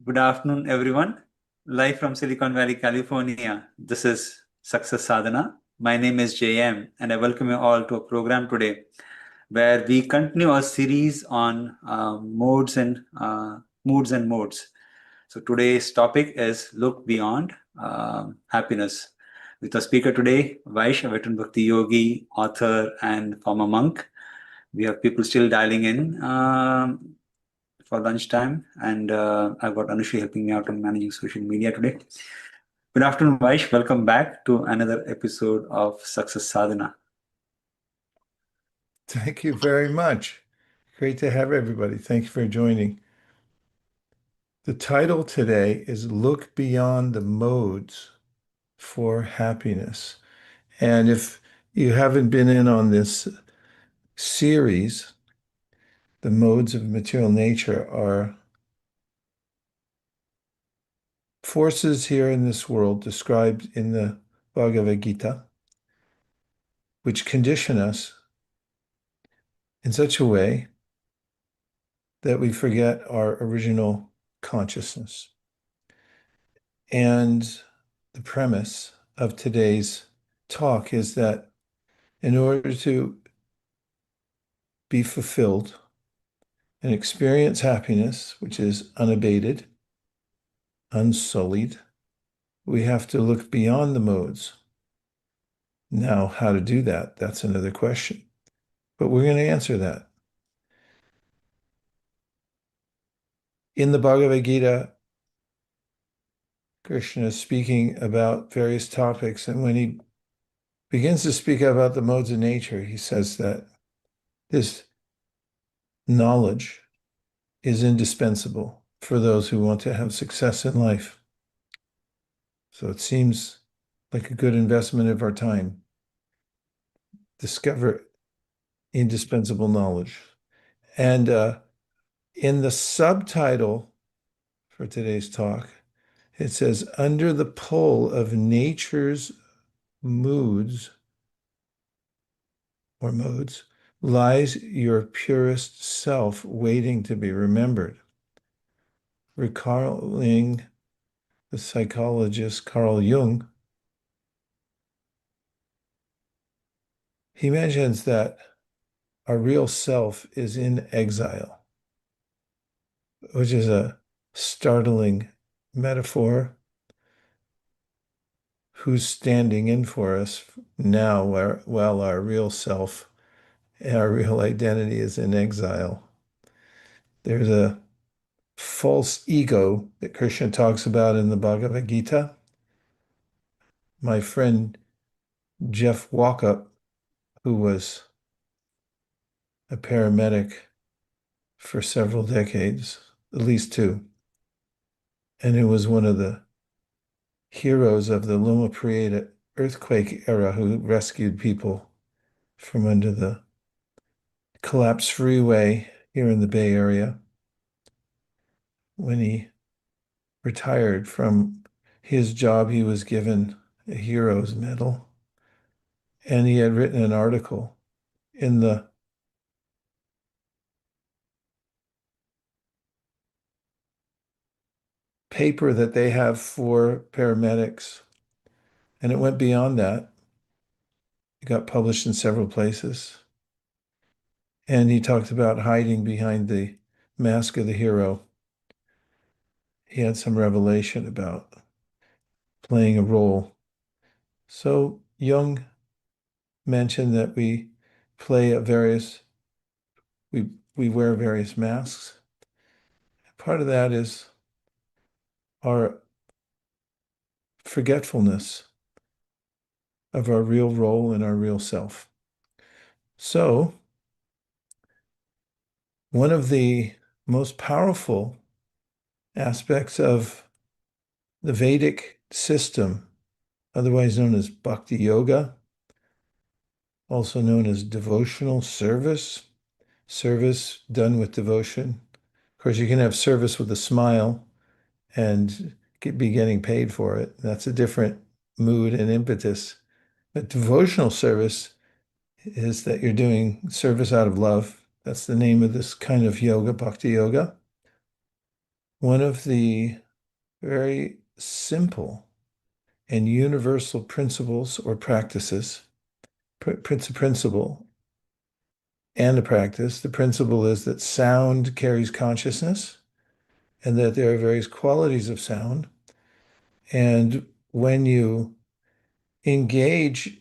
Good afternoon, everyone. Live from Silicon Valley, California. This is Success Sadhana. My name is JM, and I welcome you all to a program today where we continue our series on moods and modes. So today's topic is Look Beyond Happiness. With our speaker today, Vaish, a veteran Bhakti yogi, author, and former monk. We have people still dialing in for lunchtime, and I've got Anushri helping me out on managing social media today. Good afternoon, Vaish. Welcome back to another episode of Success Sadhana. Thank you very much. Great to have everybody. Thank you for joining. The title today is Look Beyond the Modes for Happiness. And if you haven't been in on this series, the modes of material nature are forces here in this world described in the Bhagavad Gītā, which condition us in such a way that we forget our original consciousness. And the premise of today's talk is that in order to be fulfilled and experience happiness, which is unabated, unsullied, we have to look beyond the modes. Now, how to do that? That's another question. But we're going to answer that. In the Bhagavad Gītā, Kṛṣṇa is speaking about various topics, and when he begins to speak about the modes of nature, he says that this knowledge is indispensable for those who want to have success in life. So it seems like a good investment of our time. Discover indispensable knowledge. And in the subtitle for today's talk, it says, under the pull of nature's moods or modes lies your purest self waiting to be remembered. Recalling the psychologist Carl Jung, he mentions that our real self is in exile, which is a startling metaphor. Who's standing in for us now while our real self, our real identity is in exile? There's a false ego that Krishna talks about in the Bhagavad Gītā. My friend Jeff Walkup, who was a paramedic for several decades, at least two, and who was one of the heroes of the Loma Prieta earthquake era, who rescued people from under the collapsed freeway here in the Bay Area. When he retired from his job, he was given a hero's medal, and he had written an article in the paper that they have for paramedics, and it went beyond that. It got published in several places, and he talked about hiding behind the mask of the hero. He had some revelation about playing a role. So Jung mentioned that we wear various masks. Part of that is our forgetfulness of our real role and our real self. So one of the most powerful aspects of the Vedic system, otherwise known as Bhakti Yoga, also known as devotional service done with devotion. Of course, you can have service with a smile and be getting paid for it. That's a different mood and impetus. But devotional service is that you're doing service out of love. That's the name of this kind of yoga, Bhakti Yoga. one of the very simple and universal principles or practices, principle and a practice. The principle is that sound carries consciousness and that there are various qualities of sound. And when you engage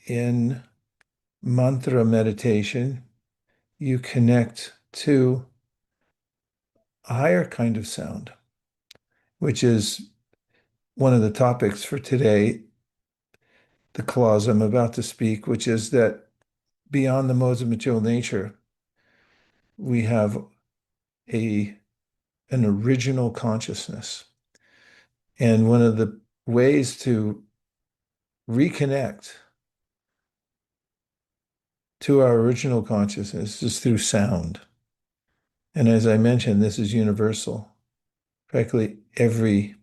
in mantra meditation, you connect to a higher kind of sound, which is one of the topics for today, the clause I'm about to speak, which is that beyond the modes of material nature, we have an original consciousness. And one of the ways to reconnect to our original consciousness is through sound. And as I mentioned, this is universal. Practically every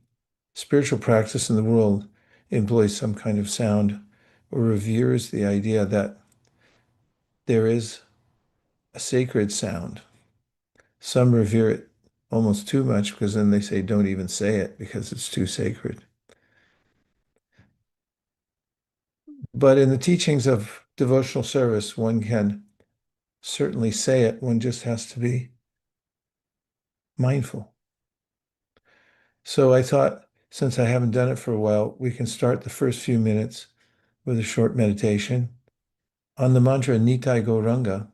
spiritual practice in the world employs some kind of sound or reveres the idea that there is a sacred sound. Some revere it almost too much because then they say, don't even say it because it's too sacred. But in the teachings of devotional service, one can certainly say it. One just has to be mindful. So I thought, since I haven't done it for a while, we can start the first few minutes with a short meditation on the mantra Nitai Gauranga,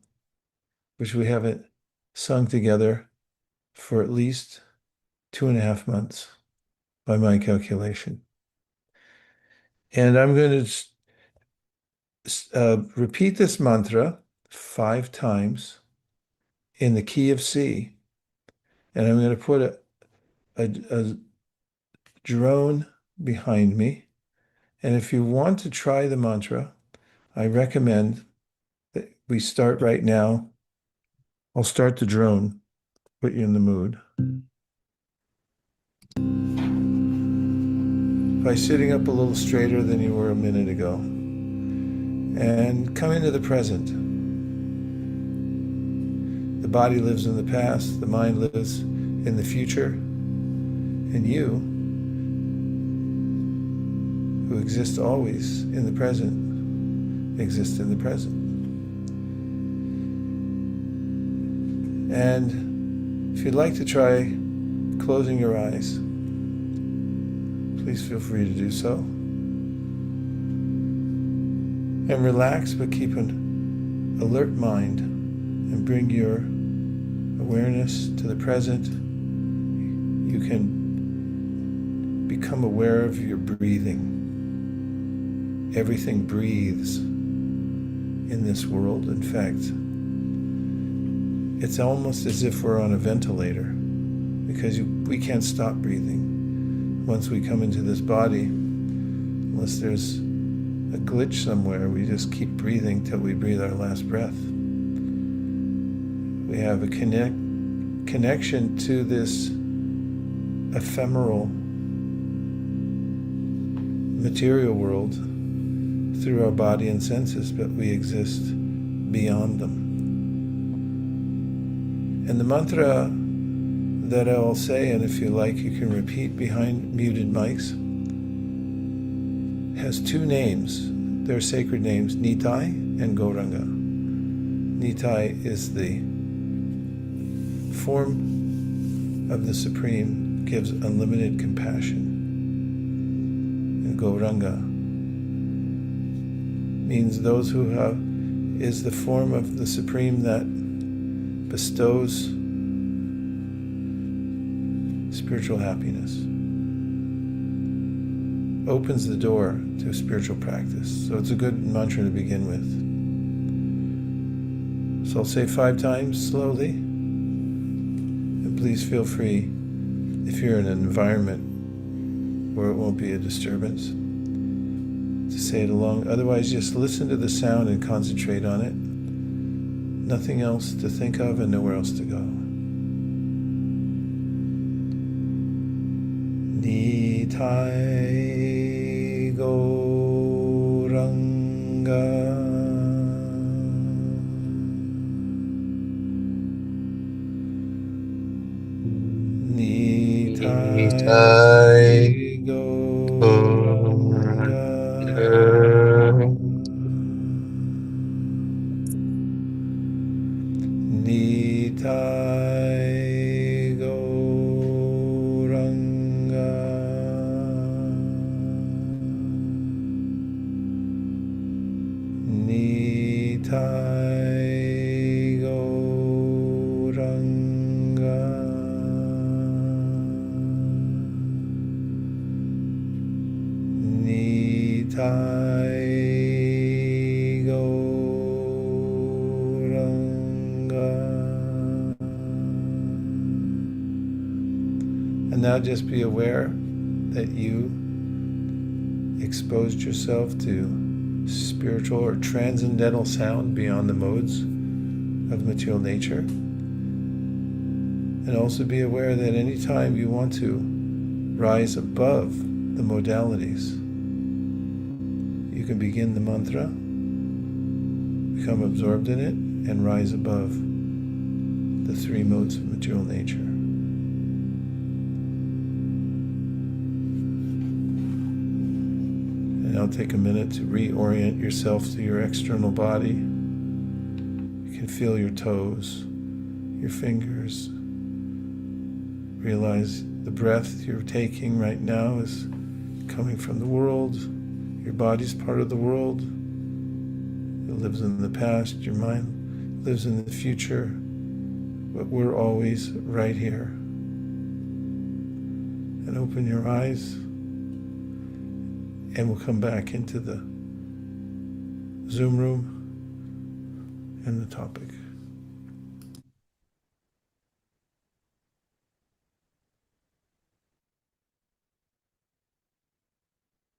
which we haven't sung together for at least 2.5 months by my calculation. And I'm going to repeat this mantra 5 times in the key of C. And I'm going to put a drone behind me. And if you want to try the mantra, I recommend that we start right now. I'll start the drone, put you in the mood. By sitting up a little straighter than you were a minute ago. And come into the present. The body lives in the past, the mind lives in the future, and you, who exist always in the present, exist in the present. And if you'd like to try closing your eyes, please feel free to do so. And relax, but keep an alert mind and bring your awareness to the present. You can become aware of your breathing. Everything breathes in this world. In fact, it's almost as if we're on a ventilator because we can't stop breathing once we come into this body. Unless there's a glitch somewhere, we just keep breathing till we breathe our last breath. We have a connection to this ephemeral material world through our body and senses, but we exist beyond them. And the mantra that I'll say, and if you like, you can repeat behind muted mics, has 2 names. They're sacred names, Nitai and Gauranga. Nitai is the form of the Supreme, gives unlimited compassion. And Gauranga means those who have, is the form of the Supreme that bestows spiritual happiness, opens the door to spiritual practice. So it's a good mantra to begin with. So I'll say 5 times slowly, and please feel free, if you're in an environment where it won't be a disturbance, to say it along. Otherwise, just listen to the sound and concentrate on it. Nothing else to think of and nowhere else to go. Nitai Gauranga. Nitai Nitai Gauranga. Nitai Gauranga. Nitai Gauranga. Nitai Gauranga. And now just be aware that you exposed yourself to spiritual or transcendental sound beyond the modes of material nature. And also be aware that anytime you want to rise above the modalities, you can begin the mantra, become absorbed in it, and rise above the three modes of material nature. Now take a minute to reorient yourself to your external body. You can feel your toes, your fingers. Realize the breath you're taking right now is coming from the world. Your body's part of the world. It lives in the past. Your mind lives in the future. But we're always right here. And open your eyes. And we'll come back into the Zoom room and the topic.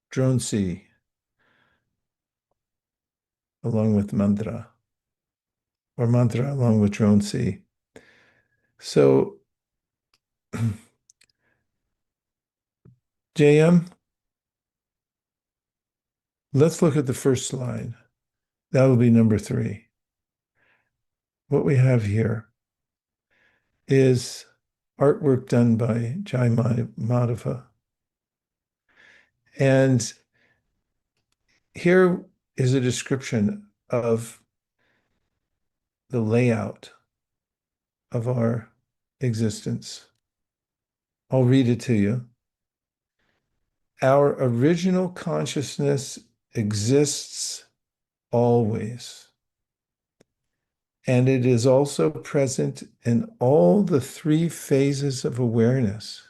Drone C, along with mantra, or mantra along with drone C. So, JM, let's look at the first slide. That'll be number 3. What we have here is artwork done by Jai Madhava. And here is a description of the layout of our existence. I'll read it to you. Our original consciousness exists always, and it is also present in all the 3 phases of awareness,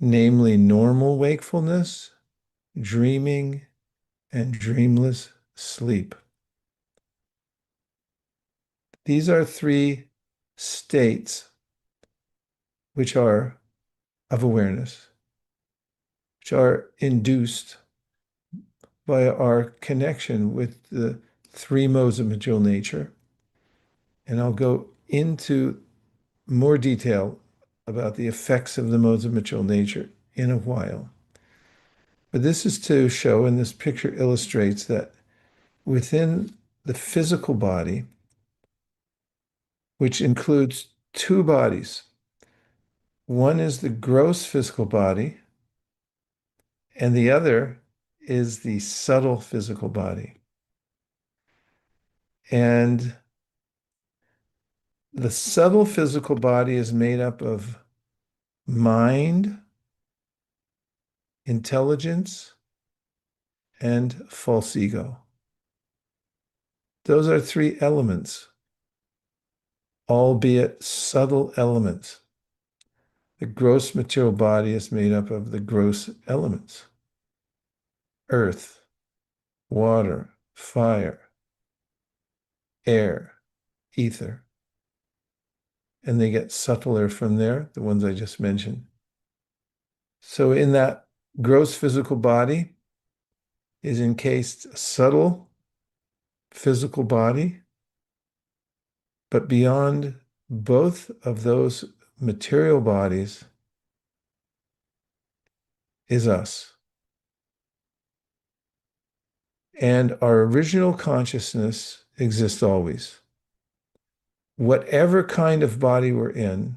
namely normal wakefulness, dreaming, and dreamless sleep. These are 3 states which are of awareness, which are induced by our connection with the 3 modes of material nature. And I'll go into more detail about the effects of the modes of material nature in a while. But this is to show, and this picture illustrates, that within the physical body, which includes 2 bodies, one is the gross physical body, and the other is the subtle physical body. And the subtle physical body is made up of mind, intelligence, and false ego. Those are 3 elements, albeit subtle elements. The gross material body is made up of the gross elements: earth, water, fire, air, ether. And they get subtler from there, the ones I just mentioned. So in that gross physical body is encased a subtle physical body, but beyond both of those material bodies is us. And our original consciousness exists always. Whatever kind of body we're in,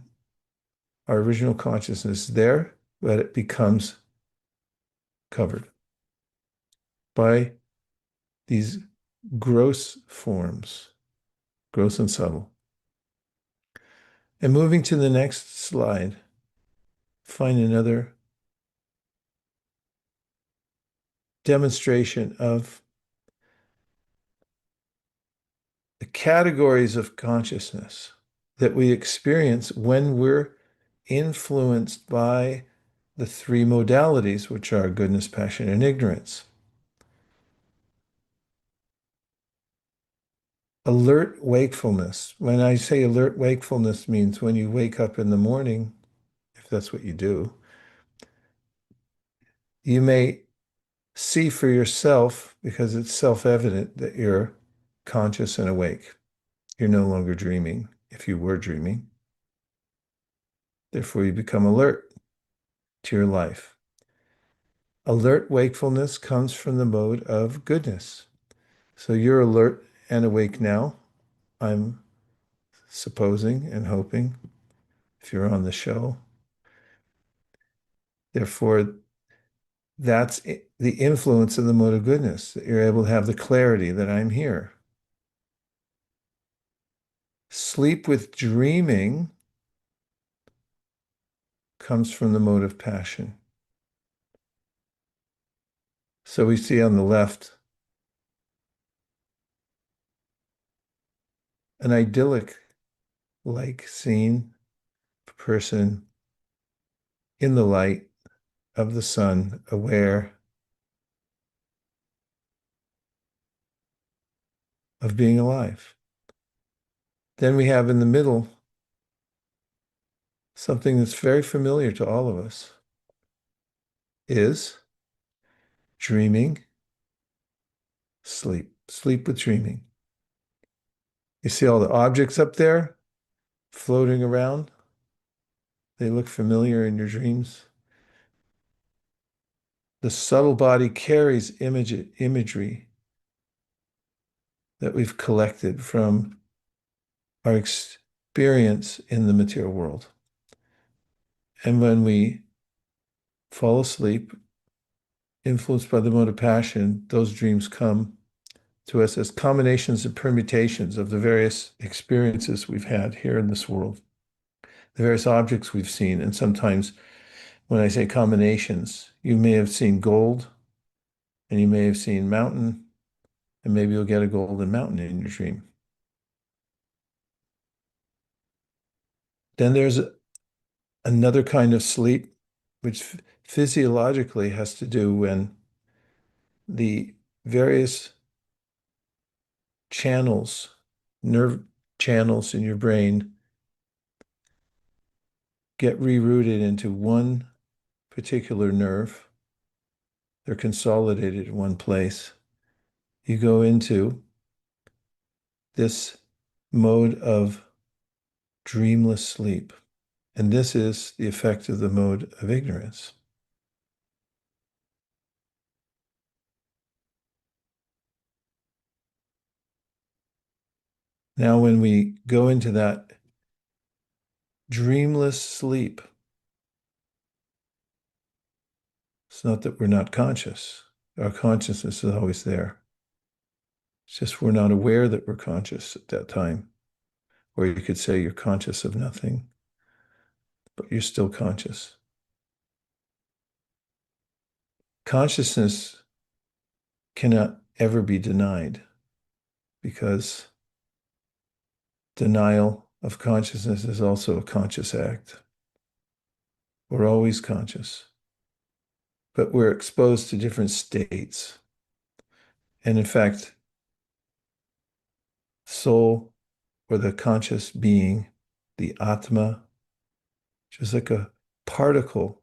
our original consciousness there, but it becomes covered by these gross forms, gross and subtle. And moving to the next slide, find another demonstration of the categories of consciousness that we experience when we're influenced by the three modalities, which are goodness, passion, and ignorance. Alert wakefulness. When I say alert wakefulness means when you wake up in the morning, if that's what you do, you may see for yourself, because it's self-evident, that you're conscious and awake. You're no longer dreaming if you were dreaming. Therefore, you become alert to your life. Alert wakefulness comes from the mode of goodness. So you're alert and awake now, I'm supposing and hoping, if you're on the show. Therefore, that's the influence of the mode of goodness, that you're able to have the clarity that I'm here. Sleep with dreaming comes from the mode of passion. So we see on the left an idyllic-like scene, a person in the light of the sun, aware of being alive. Then we have in the middle something that's very familiar to all of us, is dreaming, sleep with dreaming. You see all the objects up there floating around? They look familiar in your dreams. The subtle body carries imagery that we've collected from our experience in the material world. And when we fall asleep, influenced by the mode of passion, those dreams come to us as combinations and permutations of the various experiences we've had here in this world, the various objects we've seen. And sometimes when I say combinations, you may have seen gold and you may have seen mountain, and maybe you'll get a golden mountain in your dream. Then there's another kind of sleep, which physiologically has to do when the various channels, nerve channels in your brain get rerouted into one particular nerve. They're consolidated in one place. You go into this mode of dreamless sleep. And this is the effect of the mode of ignorance. Now, when we go into that dreamless sleep, it's not that we're not conscious. Our consciousness is always there. It's just we're not aware that we're conscious at that time. Or you could say you're conscious of nothing, but you're still conscious. Consciousness cannot ever be denied, because denial of consciousness is also a conscious act. We're always conscious, but we're exposed to different states. And in fact, soul, or the conscious being, the Atma, just like a particle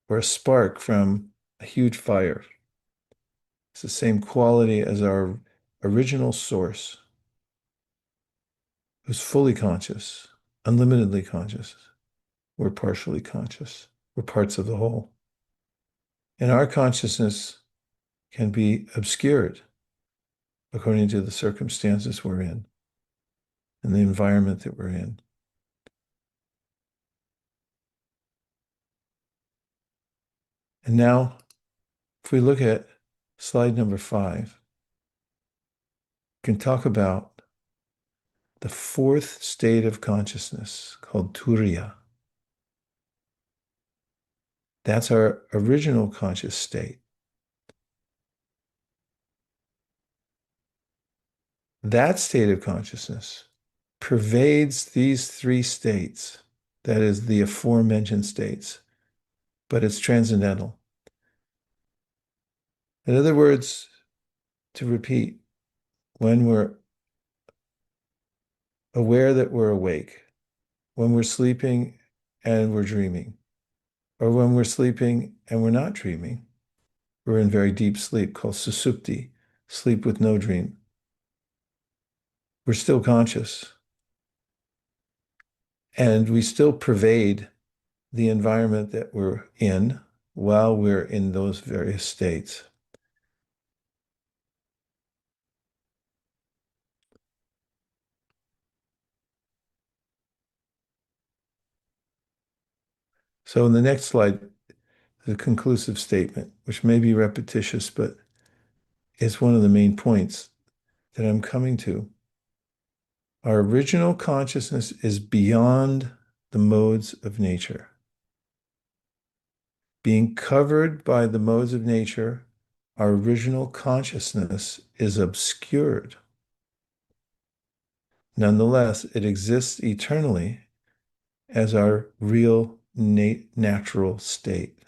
or a spark from a huge fire. It's the same quality as our original source, who's fully conscious, unlimitedly conscious. We're partially conscious. We're parts of the whole. And our consciousness can be obscured according to the circumstances we're in and the environment that we're in. And now, if we look at slide number 5, we can talk about the fourth state of consciousness called Turiya. That's our original conscious state. That state of consciousness pervades these 3 states, that is, the aforementioned states, but it's transcendental. In other words, to repeat, when we're aware that we're awake, when we're sleeping and we're dreaming, or when we're sleeping and we're not dreaming, we're in very deep sleep called susupti, sleep with no dream. We're still conscious. And we still pervade the environment that we're in while we're in those various states. So in the next slide, the conclusive statement, which may be repetitious, but is one of the main points that I'm coming to. Our original consciousness is beyond the modes of nature. Being covered by the modes of nature, our original consciousness is obscured. Nonetheless, it exists eternally as our real natural state.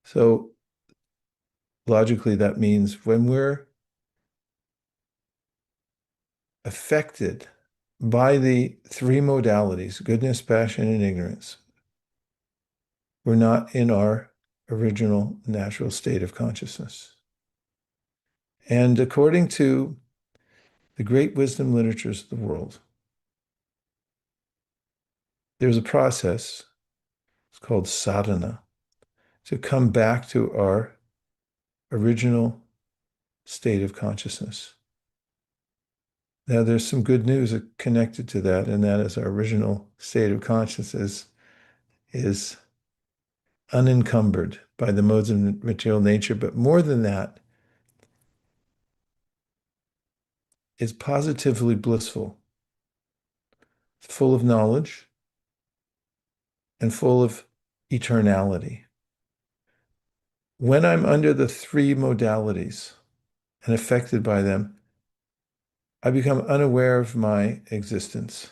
So logically, that means when we're affected by the 3 modalities, goodness, passion, and ignorance, we're not in our original natural state of consciousness. And according to the great wisdom literatures of the world, there's a process, it's called sadhana, to come back to our original state of consciousness. Now, there's some good news connected to that, and that is our original state of consciousness is unencumbered by the modes of material nature, but more than that, is positively blissful, full of knowledge, and full of eternality. When I'm under the 3 modalities and affected by them, I become unaware of my existence.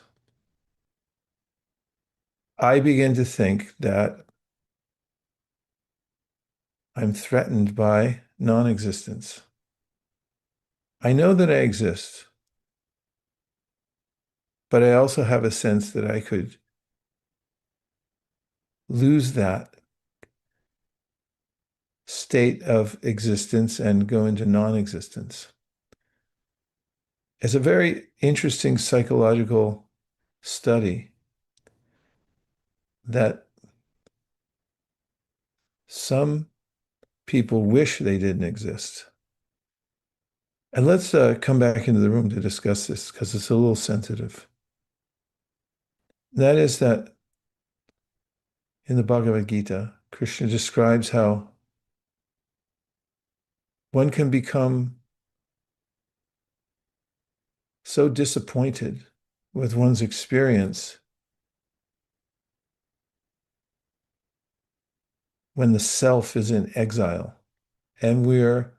I begin to think that I'm threatened by non-existence. I know that I exist, but I also have a sense that I could lose that state of existence and go into non-existence. It's a very interesting psychological study that some people wish they didn't exist. And let's come back into the room to discuss this because it's a little sensitive. That is that in the Bhagavad Gītā, Kṛṣṇa describes how one can become so disappointed with one's experience when the self is in exile and we're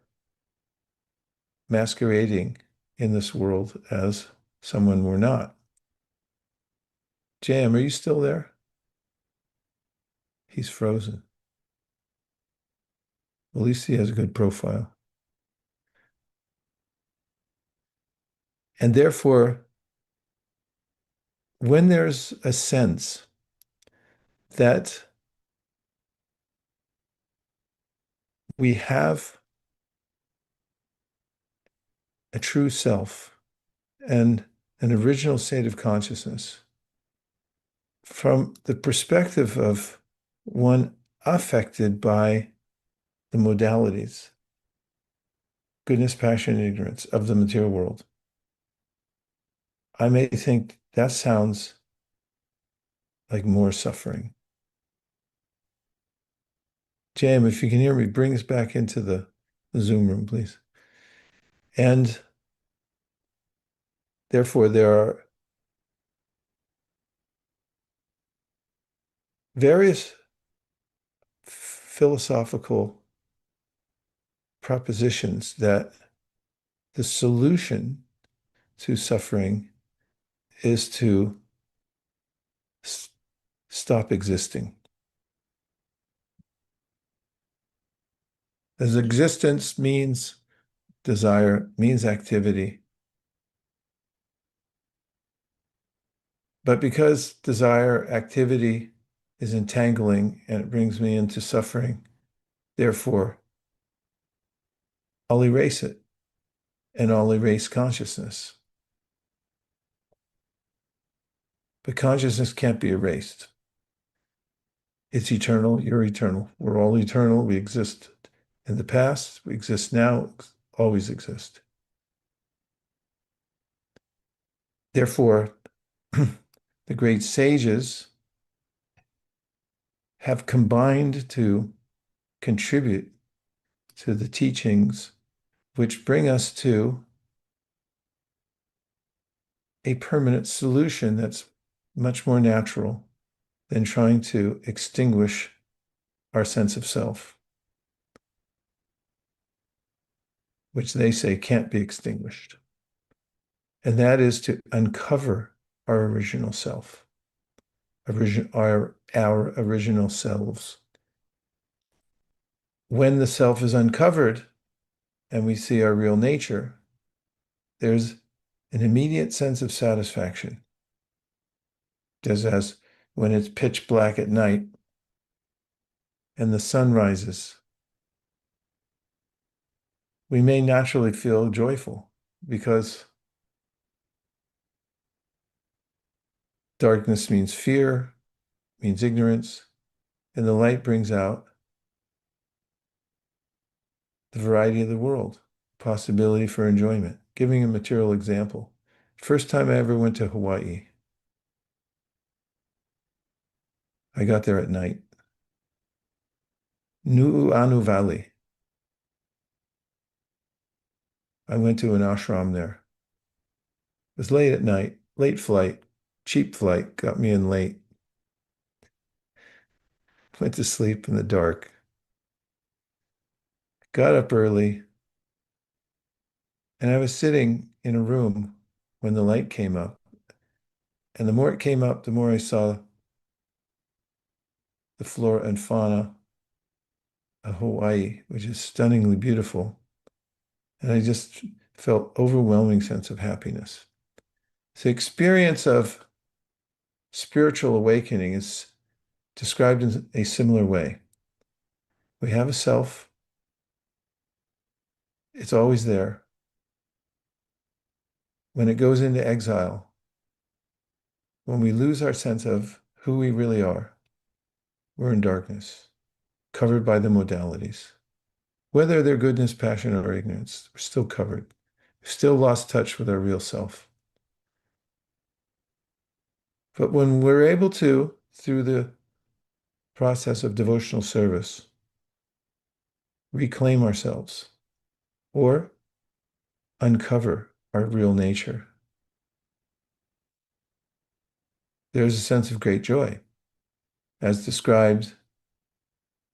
masquerading in this world as someone we're not. Jam, are you still there? He's frozen. At least he has a good profile. And therefore, when there's a sense that we have a true self and an original state of consciousness, from the perspective of one affected by the modalities, goodness, passion, and ignorance of the material world, I may think that sounds like more suffering. Jam, if you can hear me, bring us back into the Zoom room, please. And therefore, there are various philosophical propositions that the solution to suffering is to stop existing. As existence means desire, means activity. But because desire, activity is entangling and it brings me into suffering, therefore, I'll erase it and I'll erase consciousness. But consciousness can't be erased. It's eternal, you're eternal. We're all eternal. We exist in the past, we exist now, always exist. Therefore, the great sages have combined to contribute to the teachings which bring us to a permanent solution that's much more natural than trying to extinguish our sense of self, which they say can't be extinguished. And that is to uncover our original self, our original selves. When the self is uncovered and we see our real nature, there's an immediate sense of satisfaction. Just as when it's pitch black at night and the sun rises, we may naturally feel joyful because darkness means fear, means ignorance, and the light brings out the variety of the world, possibility for enjoyment. Giving a material example. First time I ever went to Hawaii, I got there at night. Nu'uanu Valley. I went to an ashram there. It was late at night, late flight, cheap flight, got me in late. Went to sleep in the dark. Got up early, and I was sitting in a room when the light came up. And the more it came up, the more I saw the flora and fauna of Hawaii, which is stunningly beautiful. And I just felt overwhelming sense of happiness. The experience of spiritual awakening is described in a similar way. We have a self. It's always there. When it goes into exile, when we lose our sense of who we really are, we're in darkness, covered by the modalities. Whether they're goodness, passion, or ignorance, we're still covered. We've still lost touch with our real self. But when we're able to, through the process of devotional service, reclaim ourselves or uncover our real nature, there's a sense of great joy, as described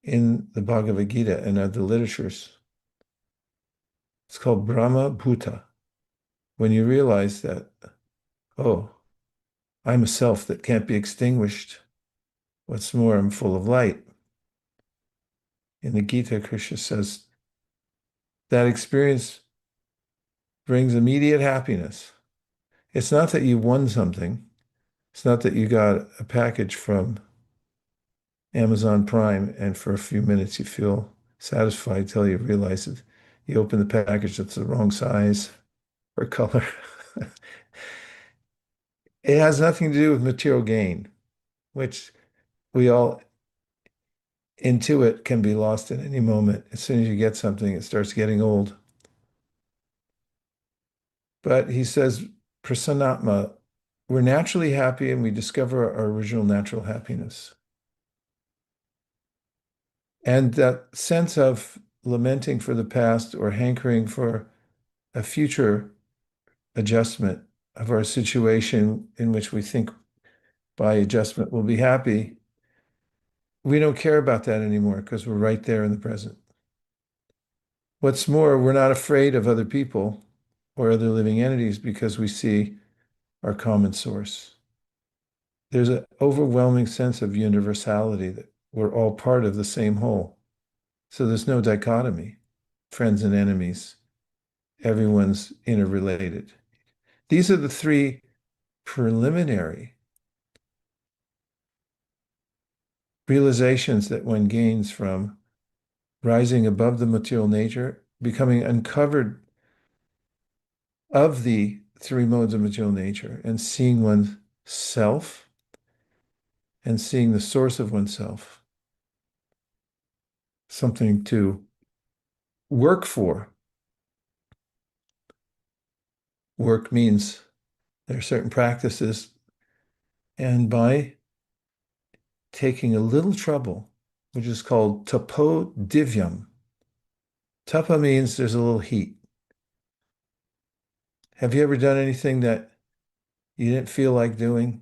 in the Bhagavad Gītā and other literatures. It's called Brahma Bhuta. When you realize that, oh, I'm a self that can't be extinguished. What's more, I'm full of light. In the Gita, Kṛṣṇa says, that experience brings immediate happiness. It's not that you won something. It's not that you got a package from Amazon Prime and for a few minutes you feel satisfied until you realize that you open the package that's the wrong size or color. It has nothing to do with material gain, which we all intuit can be lost at any moment. As soon as you get something, it starts getting old. But he says, prasanatma, we're naturally happy and we discover our original natural happiness. And that sense of lamenting for the past or hankering for a future adjustment of our situation in which we think by adjustment we'll be happy, we don't care about that anymore because we're right there in the present. What's more, we're not afraid of other people or other living entities because we see our common source. There's an overwhelming sense of universality that we're all part of the same whole. So there's no dichotomy, friends and enemies. Everyone's interrelated. These are the three preliminary realizations that one gains from rising above the material nature, becoming uncovered of the three modes of material nature, and seeing one's self and seeing the source of oneself. Something to work for. Work means there are certain practices, and by taking a little trouble, which is called tapo divyam. Tapa means there's a little heat. Have you ever done anything that you didn't feel like doing,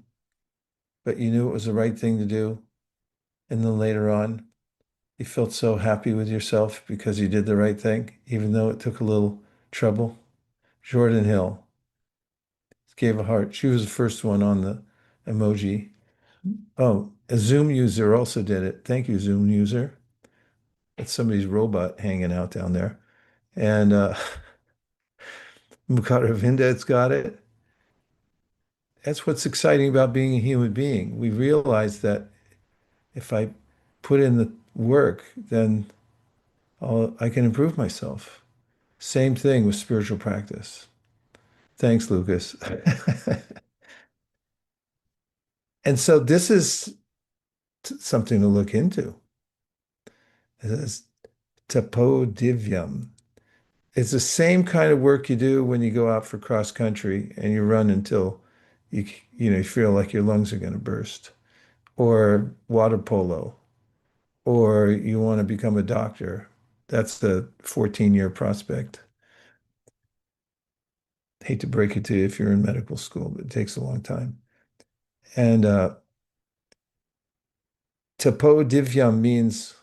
but you knew it was the right thing to do? And then later on, you felt so happy with yourself because you did the right thing, even though it took a little trouble? Jordan Hill gave a heart. She was the first one on the emoji. Oh, a Zoom user also did it. Thank you, Zoom user. It's somebody's robot hanging out down there. And Mukaravinda's got it. That's what's exciting about being a human being. We realize that if I put in the work, then I can improve myself. Same thing with spiritual practice. Thanks, Lucas. And so this is something to look into. It is tapo divyam. It's the same kind of work you do when you go out for cross country and you run until you feel like your lungs are going to burst, or water polo, or you want to become a doctor. That's the 14-year prospect. Hate to break it to you if you're in medical school, but it takes a long time. And tapo divyam means,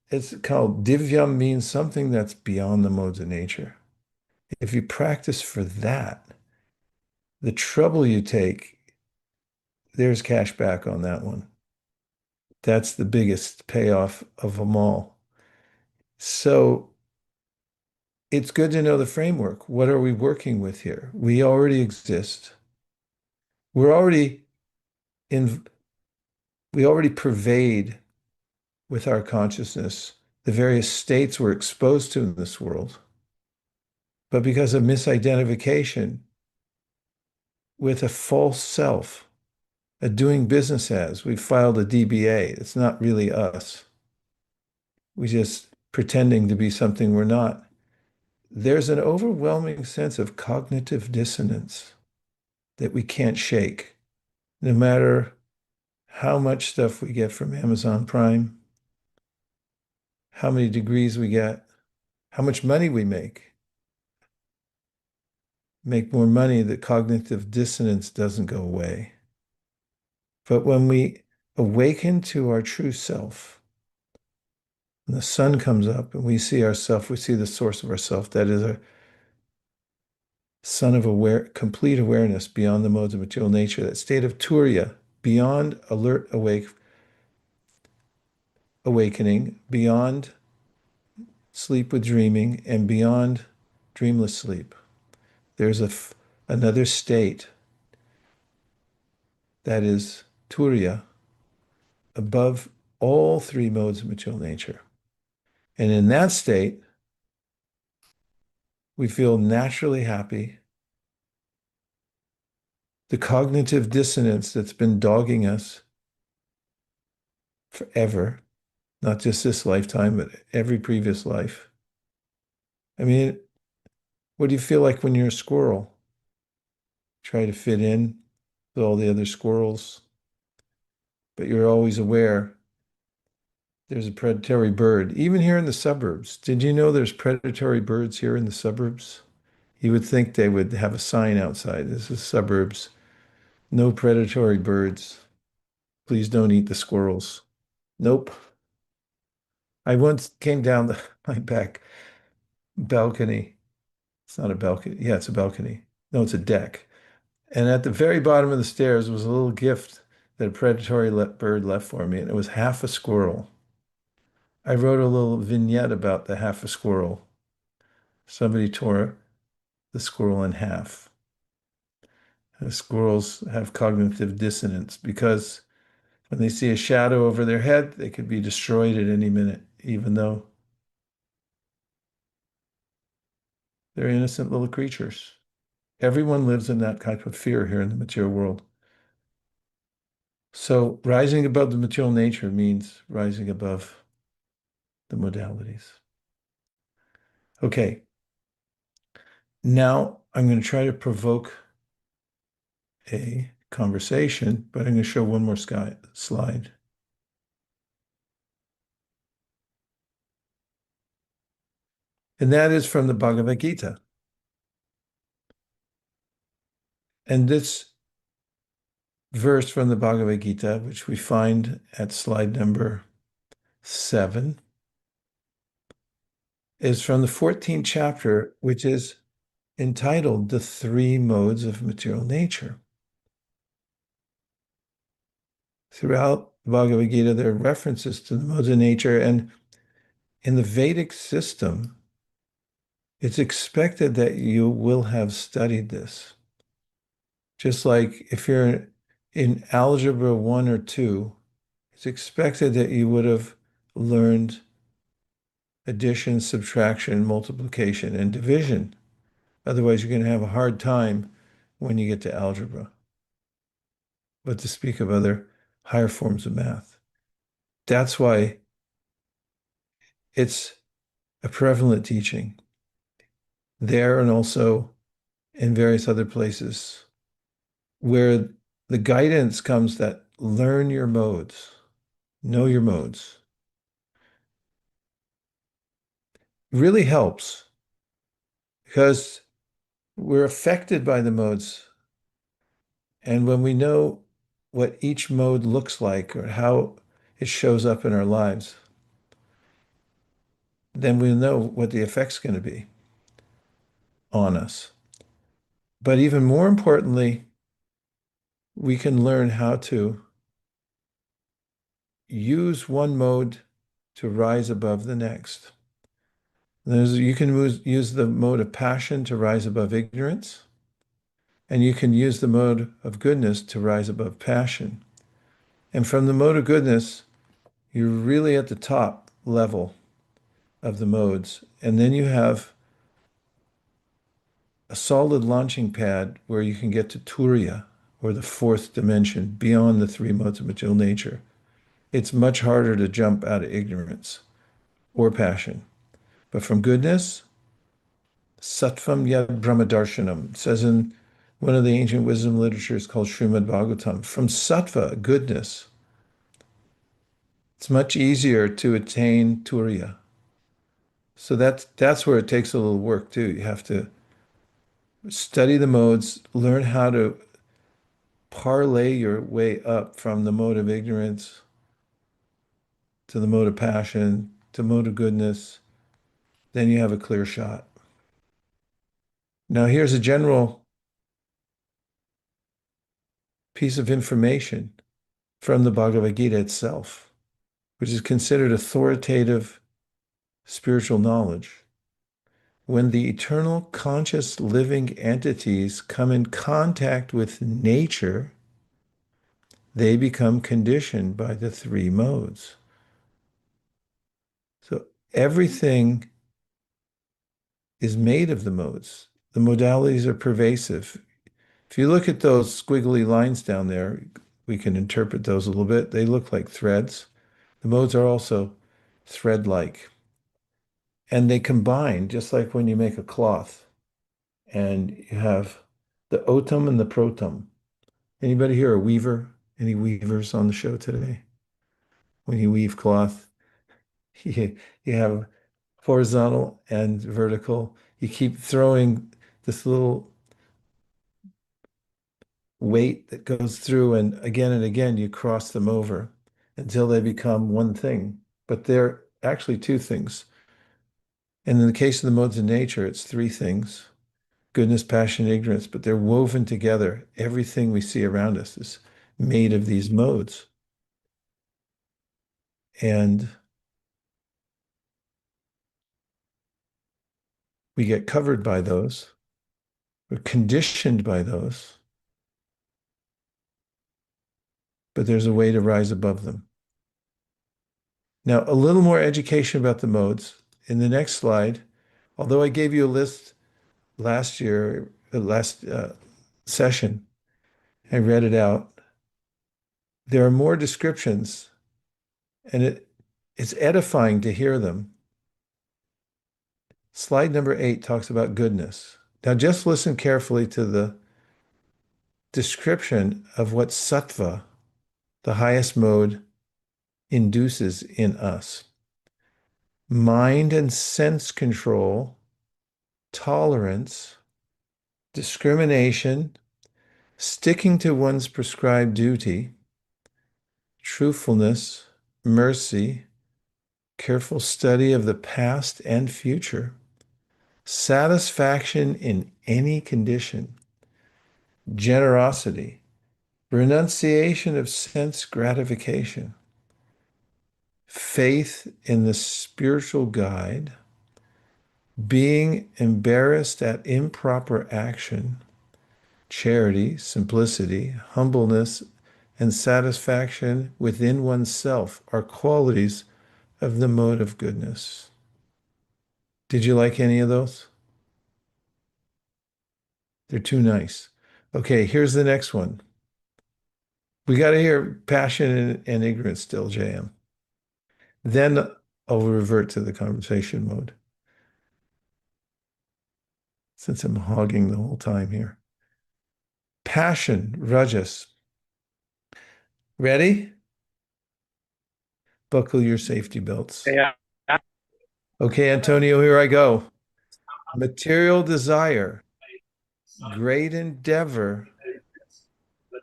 it's called divyam means something that's beyond the modes of nature. If you practice for that, the trouble you take, there's cash back on that one. That's the biggest payoff of them all. So it's good to know the framework. What are we working with here? We already exist. We're already in, we already pervade with our consciousness the various states we're exposed to in this world. But because of misidentification with a false self, a doing business as, we've filed a DBA. It's not really us. We just pretending to be something we're not. There's an overwhelming sense of cognitive dissonance that we can't shake, no matter how much stuff we get from Amazon Prime, how many degrees we get, how much money we make. Make more money, the cognitive dissonance doesn't go away. But when we awaken to our true self, and the sun comes up and we see ourself, we see the source of ourself, that is a sun of complete awareness beyond the modes of material nature, that state of Turiya, beyond alert awakening, beyond sleep with dreaming, and beyond dreamless sleep. There's another state that is Turiya, above all three modes of material nature. And in that state, we feel naturally happy. The cognitive dissonance that's been dogging us forever, not just this lifetime, but every previous life. I mean, what do you feel like when you're a squirrel? Try to fit in with all the other squirrels, but you're always aware there's a predatory bird. Even here in the suburbs. Did you know there's predatory birds here in the suburbs? You would think they would have a sign outside. This is suburbs. No predatory birds. Please don't eat the squirrels. Nope. I once came down my back balcony. It's not a balcony. Yeah, it's a balcony. No, it's a deck. And at the very bottom of the stairs was a little gift that a predatory bird left for me, and it was half a squirrel. I wrote a little vignette about the half a squirrel. Somebody tore the squirrel in half. The squirrels have cognitive dissonance because when they see a shadow over their head, they could be destroyed at any minute, even though they're innocent little creatures. Everyone lives in that type of fear here in the material world. So rising above the material nature means rising above the modalities. Okay. Now I'm going to try to provoke a conversation, but I'm going to show one more slide. And that is from the Bhagavad Gītā. And this verse from the Bhagavad Gītā, which we find at slide number 7, is from the 14th chapter, which is entitled The Three Modes of Material Nature. Throughout the Bhagavad Gītā, there are references to the modes of nature, and in the Vedic system, it's expected that you will have studied this. Just like if you're in algebra 1 or 2, it's expected that you would have learned addition, subtraction, multiplication, and division. Otherwise, you're going to have a hard time when you get to algebra. But to speak of other higher forms of math. That's why it's a prevalent teaching there and also in various other places where the guidance comes that learn your modes, know your modes. Really helps because we're affected by the modes. And when we know what each mode looks like or how it shows up in our lives, then we know what the effect's going to be on us. But even more importantly, we can learn how to use one mode to rise above the next. You can use the mode of passion to rise above ignorance, and you can use the mode of goodness to rise above passion. And from the mode of goodness, you're really at the top level of the modes. And then you have a solid launching pad where you can get to Turiya, or the fourth dimension, beyond the three modes of material nature. It's much harder to jump out of ignorance or passion. But from goodness, Sattvam Yad Brahmadarshanam, says in one of the ancient wisdom literatures called Srimad Bhagavatam, from sattva, goodness, it's much easier to attain Turiya. So that's where it takes a little work too. You have to study the modes, learn how to parlay your way up from the mode of ignorance to the mode of passion to mode of goodness. Then you have a clear shot. Now here's a general piece of information from the Bhagavad Gītā itself, which is considered authoritative spiritual knowledge. When the eternal conscious living entities come in contact with nature, they become conditioned by the three modes. So everything is made of the modes. The modalities are pervasive. If you look at those squiggly lines down there, we can interpret those a little bit. They look like threads. The modes are also thread-like. And they combine, just like when you make a cloth and you have the otum and the protum. Anybody here a weaver? Any weavers on the show today? When you weave cloth, You have horizontal and vertical. You keep throwing this little weight that goes through, and again you cross them over until they become one thing. But they're actually two things. And in the case of the modes of nature, it's three things: goodness, passion, ignorance, but they're woven together. Everything we see around us is made of these modes. And we get covered by those. We're conditioned by those. But there's a way to rise above them. Now, a little more education about the modes. In the next slide, although I gave you a list last year, last session, I read it out. There are more descriptions, and it's edifying to hear them. Slide number 8 talks about goodness. Now, just listen carefully to the description of what sattva, the highest mode, induces in us. Mind and sense control, tolerance, discrimination, sticking to one's prescribed duty, truthfulness, mercy, careful study of the past and future, satisfaction in any condition, generosity, renunciation of sense gratification, faith in the spiritual guide, being embarrassed at improper action, charity, simplicity, humbleness, and satisfaction within oneself are qualities of the mode of goodness. Did you like any of those? They're too nice. Okay, here's the next one. We got to hear passion and ignorance still, JM. Then I'll revert to the conversation mode, since I'm hogging the whole time here. Passion, rajas. Ready? Buckle your safety belts. Yeah. Okay, Antonio, here I go. Material desire, great endeavor,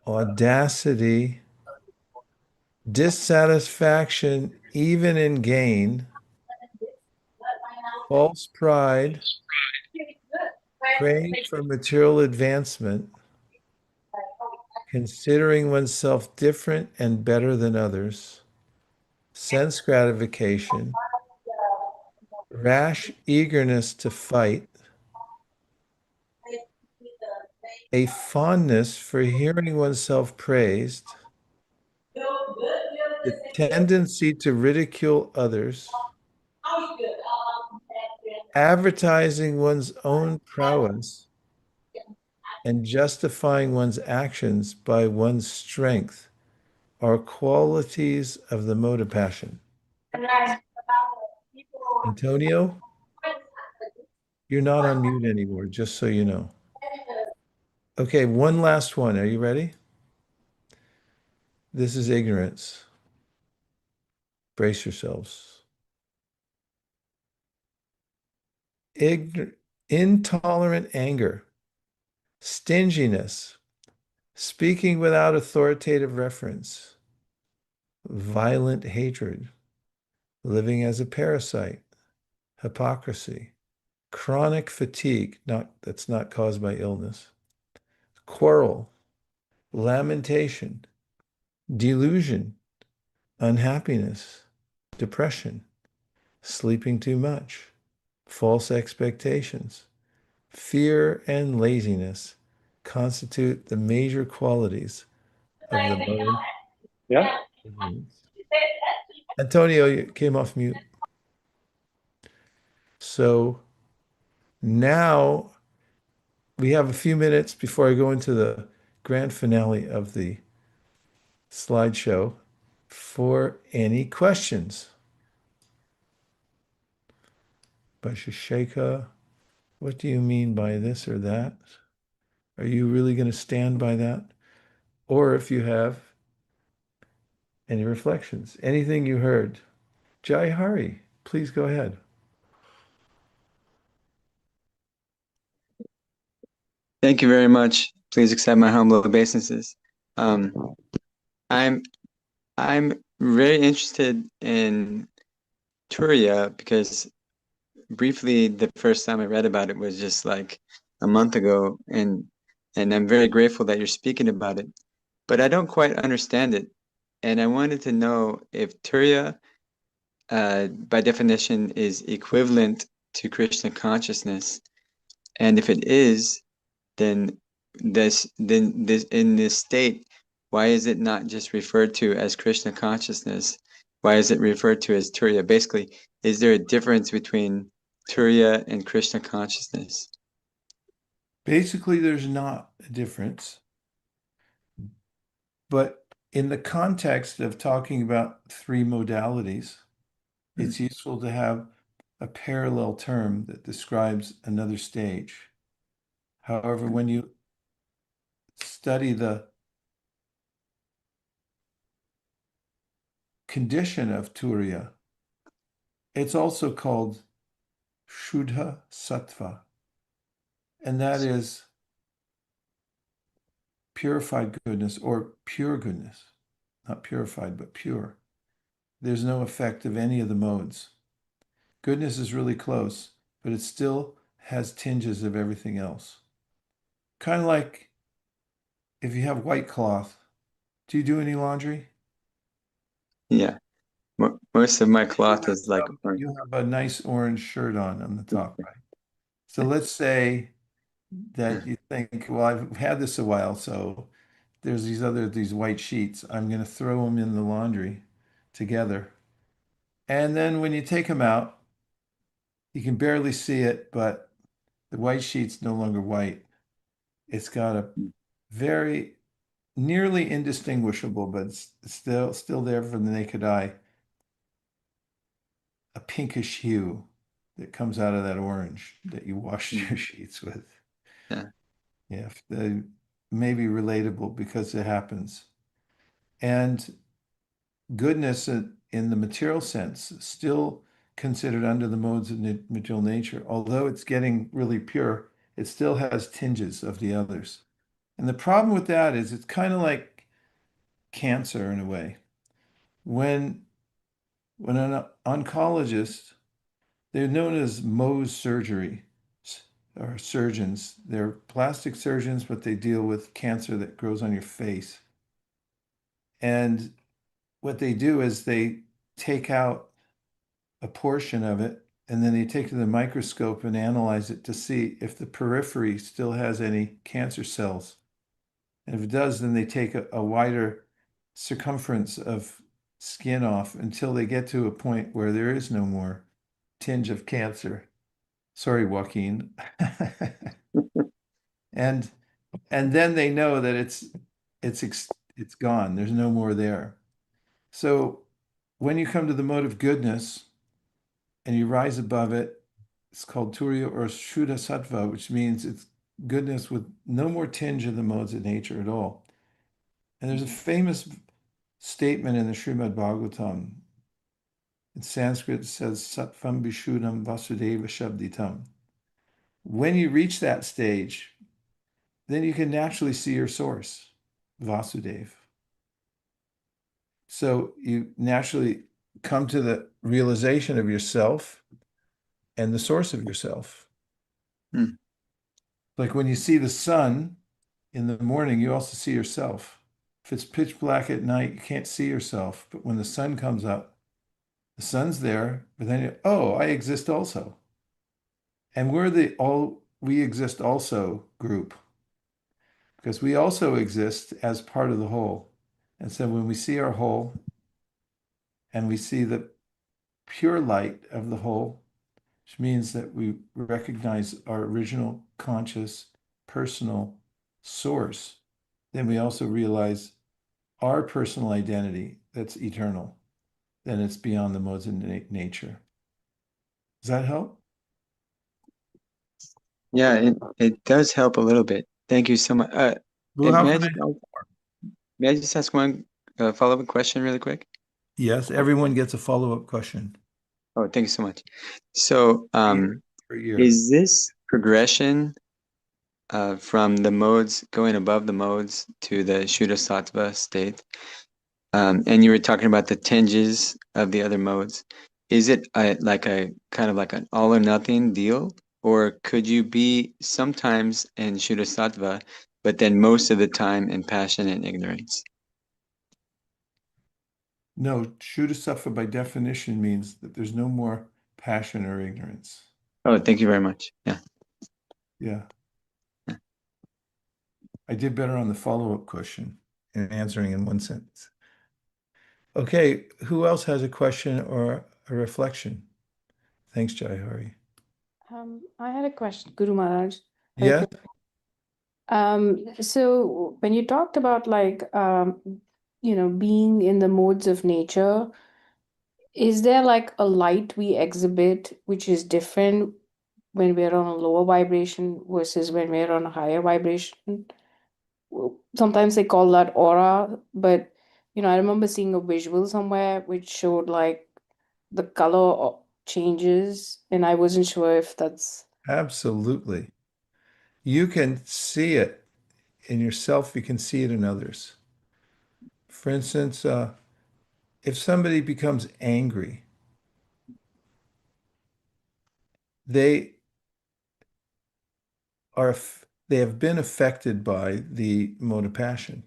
audacity, dissatisfaction, even in gain, false pride, praying for material advancement, considering oneself different and better than others, sense gratification, rash eagerness to fight, a fondness for hearing oneself praised, the tendency to ridicule others, advertising one's own prowess, and justifying one's actions by one's strength are qualities of the mode of passion. Antonio, you're not on mute anymore, just so you know. Okay, one last one. Are you ready? This is ignorance. Brace yourselves. Intolerant anger, stinginess, speaking without authoritative reference, violent hatred, living as a parasite, hypocrisy, chronic fatigue, that's not caused by illness, quarrel, lamentation, delusion, unhappiness, depression, sleeping too much, false expectations, fear, and laziness constitute the major qualities of the mode. Yeah. Antonio, you came off mute. So now we have a few minutes before I go into the grand finale of the slideshow for any questions. Vaisesika, what do you mean by this or that? Are you really going to stand by that? Or if you have any reflections, anything you heard, Jai Hari, please go ahead. Thank you very much. Please accept my humble obeisances. I'm very interested in Turiya because briefly the first time I read about it was just like a month ago, and I'm very grateful that you're speaking about it. But I don't quite understand it, and I wanted to know if Turiya, by definition, is equivalent to Krishna consciousness, and if it is, then this in this state, why is it not just referred to as Krishna consciousness? Why is it referred to as Turiya? Basically, is there a difference between Turiya and Krishna consciousness? Basically, there's not a difference. But in the context of talking about three modalities, it's useful to have a parallel term that describes another stage. However, when you study the condition of Turiya, it's also called Shuddha Sattva, and that is purified goodness or pure goodness, not purified, but pure. There's no effect of any of the modes. Goodness is really close, but it still has tinges of everything else. Kind of like if you have white cloth, do you do any laundry? Yeah, most of my cloth is like orange. You have a nice orange shirt on the top, right? So let's say that you think, well, I've had this a while, so there's these white sheets. I'm going to throw them in the laundry together. And then when you take them out, you can barely see it, but the white sheet's no longer white. It's got a very nearly indistinguishable, but it's still there from the naked eye, a pinkish hue that comes out of that orange that you washed your sheets with. Yeah. Yeah, they may be relatable because it happens. And goodness in the material sense, still considered under the modes of material nature, although it's getting really pure, it still has tinges of the others. And the problem with that is it's kind of like cancer in a way. When an oncologist, they're known as Mohs surgery or surgeons. They're plastic surgeons, but they deal with cancer that grows on your face. And what they do is they take out a portion of it and then they take it to the microscope and analyze it to see if the periphery still has any cancer cells. And if it does, then they take a wider circumference of skin off until they get to a point where there is no more tinge of cancer. Sorry, Joaquin. and then they know that it's gone. There's no more there. So when you come to the mode of goodness and you rise above it, it's called Turiya or Shuddha Sattva, which means it's goodness with no more tinge of the modes of nature at all. And there's a famous statement in the Srimad Bhagavatam. In Sanskrit, it says, Sattvam Vishuddham Vasudeva Shabditam. When you reach that stage, then you can naturally see your source, Vasudeva. So you naturally come to the realization of yourself and the source of yourself. Like when you see the sun in the morning, you also see yourself. If it's pitch black at night, you can't see yourself. But when the sun comes up, the sun's there, but then I exist also. And we're the we exist also group because we also exist as part of the whole. And so when we see our whole and we see the pure light of the whole, which means that we recognize our original conscious personal source, then we also realize our personal identity that's eternal, then it's beyond the modes of nature. Does that help? Yeah, it does help a little bit. Thank you so much. Well, how may can I help? may I just ask one follow-up question really quick? Yes, everyone gets a follow-up question Oh, thank you so much. So, per year. is this progression from the modes, going above the modes to the Shuddha state? And you were talking about the tinges of the other modes. Is it like a kind of like an all or nothing deal? Or could you be sometimes in Shuddha, but then most of the time in passion and ignorance? No, Shuddha by definition means that there's no more passion or ignorance. Oh, thank you very much. Yeah. Yeah. I did better on the follow-up question and answering in one sentence. Okay, who else has a question or a reflection? Thanks, Jai Hari. I had a question, Guru Maharaj. Yeah, So when you talked about being in the modes of nature, is there like a light we exhibit which is different when we're on a lower vibration versus when we're on a higher vibration? Sometimes they call that aura, but I remember seeing a visual somewhere which showed like the color changes, and I wasn't sure if that's absolutely. You can see it in yourself, you can see it in others. For instance, if somebody becomes angry, they they have been affected by the mode of passion.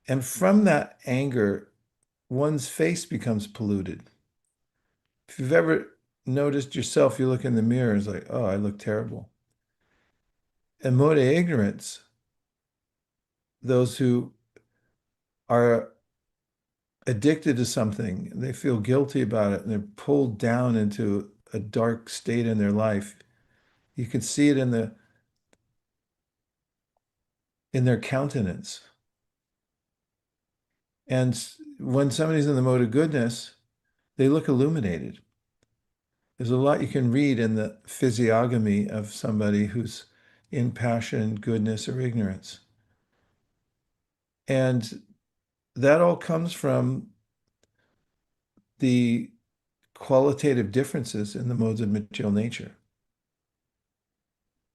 And from that anger, one's face becomes polluted. If you've ever noticed yourself, you look in the mirror and it's like, oh, I look terrible. And mode of ignorance, those who are addicted to something, they feel guilty about it, and they're pulled down into a dark state in their life. You can see it in their countenance. And when somebody's in the mode of goodness, they look illuminated. There's a lot you can read in the physiognomy of somebody who's in passion, goodness, or ignorance. And that all comes from the qualitative differences in the modes of material nature.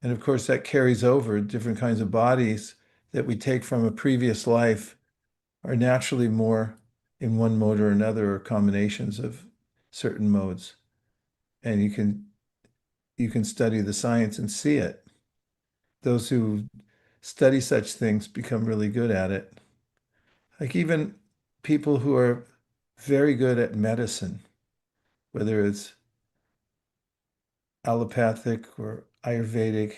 And of course, that carries over different kinds of bodies that we take from a previous life are naturally more in one mode or another, or combinations of certain modes. And you can study the science and see it. Those who study such things become really good at it. Like even people who are very good at medicine, whether it's allopathic or Ayurvedic.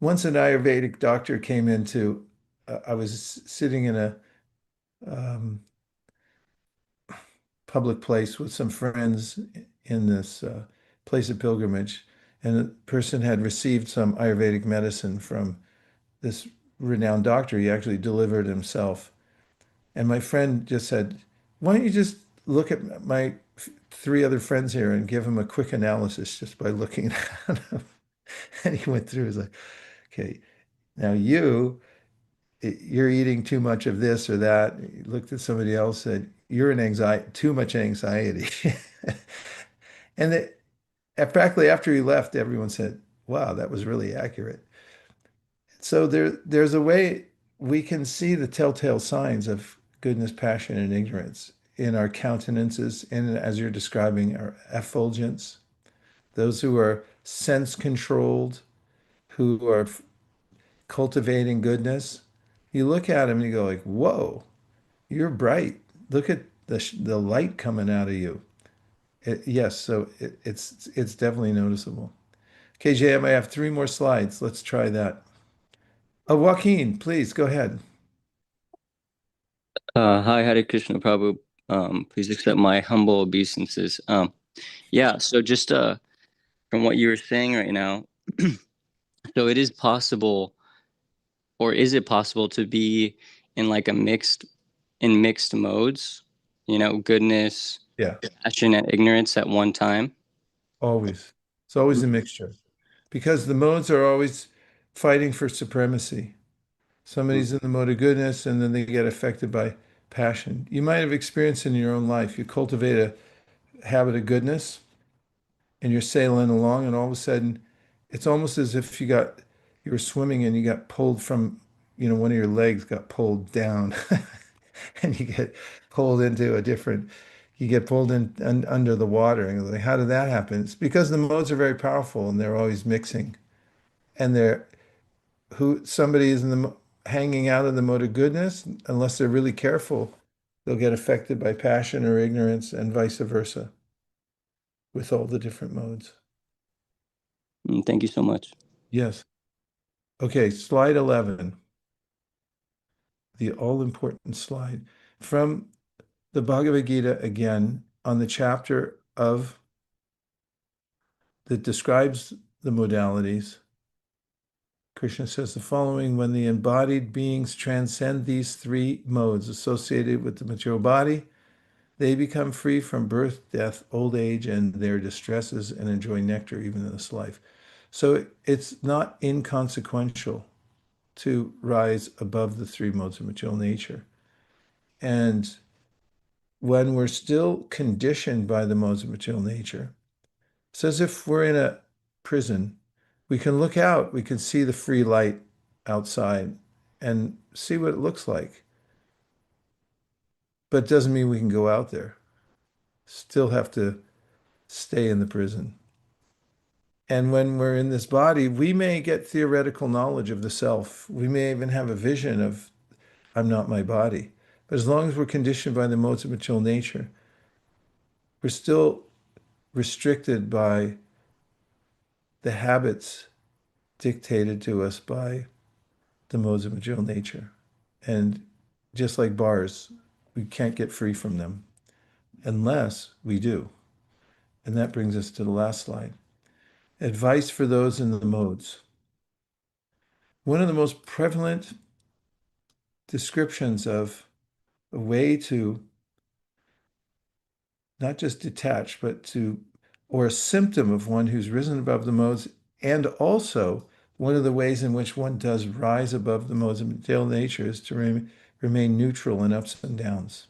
Once an Ayurvedic doctor came into, I was sitting in a public place with some friends in this place of pilgrimage, and a person had received some Ayurvedic medicine from this renowned doctor. He actually delivered himself. And my friend just said, why don't you just look at my three other friends here and give him a quick analysis just by looking at him? And he went through, he's like, okay, now you're eating too much of this or that. He looked at somebody else, said, you're in anxiety, too much anxiety. And practically after he left, everyone said, wow, that was really accurate. So there's a way we can see the telltale signs of goodness, passion, and ignorance in our countenances, and as you're describing, our effulgence. Those who are sense controlled, who are cultivating goodness, you look at them and you go like, whoa, you're bright. Look at the light coming out of you. Yes, so it's definitely noticeable. Okay, JM, I have three more slides. Let's try that. Joaquin, please go ahead. Hi, Hare Krishna Prabhu. Please accept my humble obeisances. Yeah, so just from what you were saying right now, so it is possible, or is it possible to be in like in mixed modes, goodness, Yeah, passion, and ignorance at one time? always. It's always a mixture because the modes are always fighting for supremacy. Somebody's in the mode of goodness and then they get affected by passion. You might have experienced in your own life. You cultivate a habit of goodness and you're sailing along, and all of a sudden it's almost as if you were swimming and you got pulled from, one of your legs got pulled down and you get pulled into you get pulled in under the water. And you're like, how did that happen? It's because the modes are very powerful and they're always mixing. And somebody is hanging out in the mode of goodness, unless they're really careful, they'll get affected by passion or ignorance, and vice versa with all the different modes. Thank you so much. Yes. Okay, slide 11. The all-important slide. From the Bhagavad Gītā, again, on the chapter that describes the modalities, Krishna says the following: when the embodied beings transcend these three modes associated with the material body, they become free from birth, death, old age, and their distresses, and enjoy nectar even in this life. So it's not inconsequential to rise above the three modes of material nature. And when we're still conditioned by the modes of material nature, it's as if we're in a prison. We can look out, we can see the free light outside and see what it looks like. But it doesn't mean we can go out there. Still have to stay in the prison. And when we're in this body, we may get theoretical knowledge of the self. We may even have a vision of, I'm not my body. But as long as we're conditioned by the modes of material nature, we're still restricted by the habits dictated to us by the modes of material nature. And just like bars, we can't get free from them unless we do. And that brings us to the last slide. Advice for those in the modes. One of the most prevalent descriptions of a way to not just detach, or a symptom of one who's risen above the modes, and also one of the ways in which one does rise above the modes of material nature, is to remain neutral in ups and downs.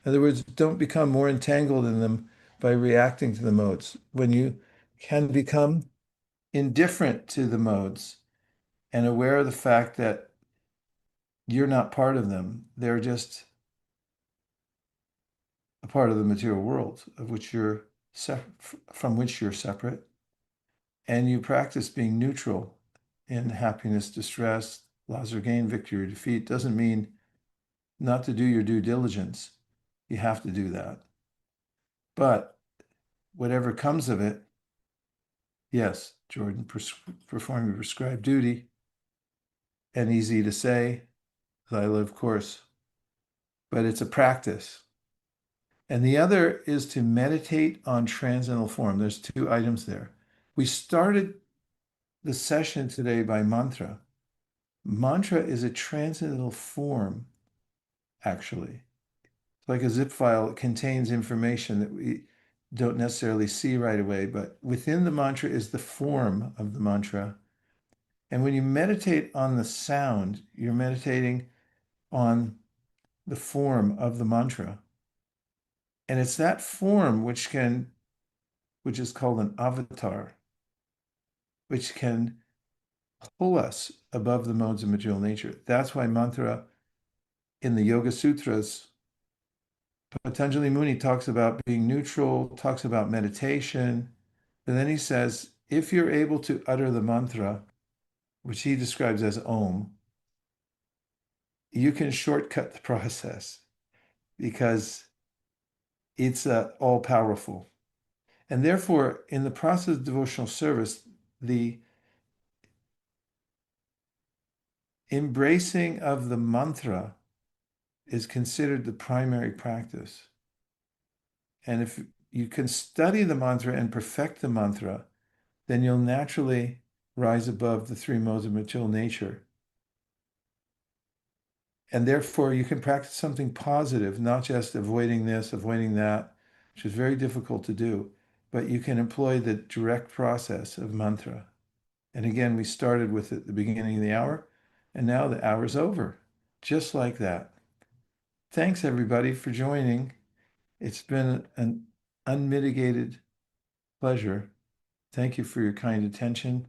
In other words, don't become more entangled in them by reacting to the modes. When you can become indifferent to the modes and aware of the fact that you're not part of them, they're just a part of the material world from which you're separate, and you practice being neutral in happiness, distress, loss or gain, victory or defeat. Doesn't mean not to do your due diligence. You have to do that. But whatever comes of it, yes, Jordan, perform your prescribed duty, and easy to say, thy live course. But it's a practice. And the other is to meditate on transcendental form. There's two items there. We started the session today by mantra. Mantra is a transcendental form, actually. It's like a zip file. It contains information that we don't necessarily see right away, but within the mantra is the form of the mantra. And when you meditate on the sound, you're meditating on the form of the mantra. And it's that form which is called an avatar, which can pull us above the modes of material nature. That's why mantra in the Yoga Sutras, Patanjali Muni talks about being neutral, talks about meditation, and then he says, if you're able to utter the mantra, which he describes as Om, you can shortcut the process because it's all-powerful. And therefore, in the process of devotional service, the embracing of the mantra is considered the primary practice. And if you can study the mantra and perfect the mantra, then you'll naturally rise above the three modes of material nature. And therefore, you can practice something positive, not just avoiding this, avoiding that, which is very difficult to do, but you can employ the direct process of mantra. And again, we started with it at the beginning of the hour, and now the hour's over, just like that. thanks everybody for joining. It's been an unmitigated pleasure. Thank you for your kind attention.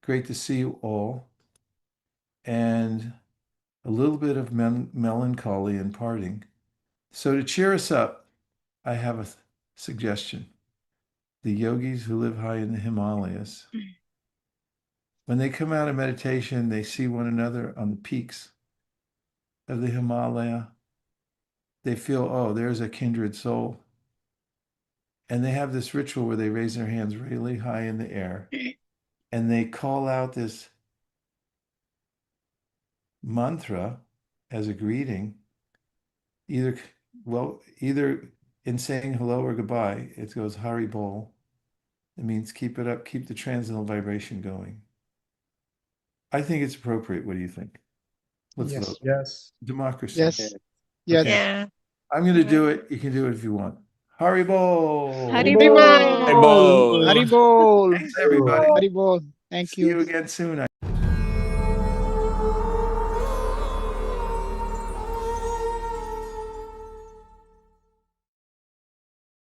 Great to see you all. And a little bit of melancholy in parting. So to cheer us up, I have a suggestion. The yogis who live high in the Himalayas, when they come out of meditation, they see one another on the peaks of the Himalaya. They feel, oh, there's a kindred soul. And they have this ritual where they raise their hands really high in the air and they call out this mantra as a greeting, either in saying hello or goodbye. It goes Hari Bol. It means keep it up, keep the transcendental vibration going. I think it's appropriate. What do you think? Let's Yes. vote. Yes. Democracy. Yes. Yes. Okay. Yeah. I'm going to do it. You can do it if you want. Hari Bol. Haribol. Haribol. Thanks, everybody. Haribol. Thank See you. you again soon.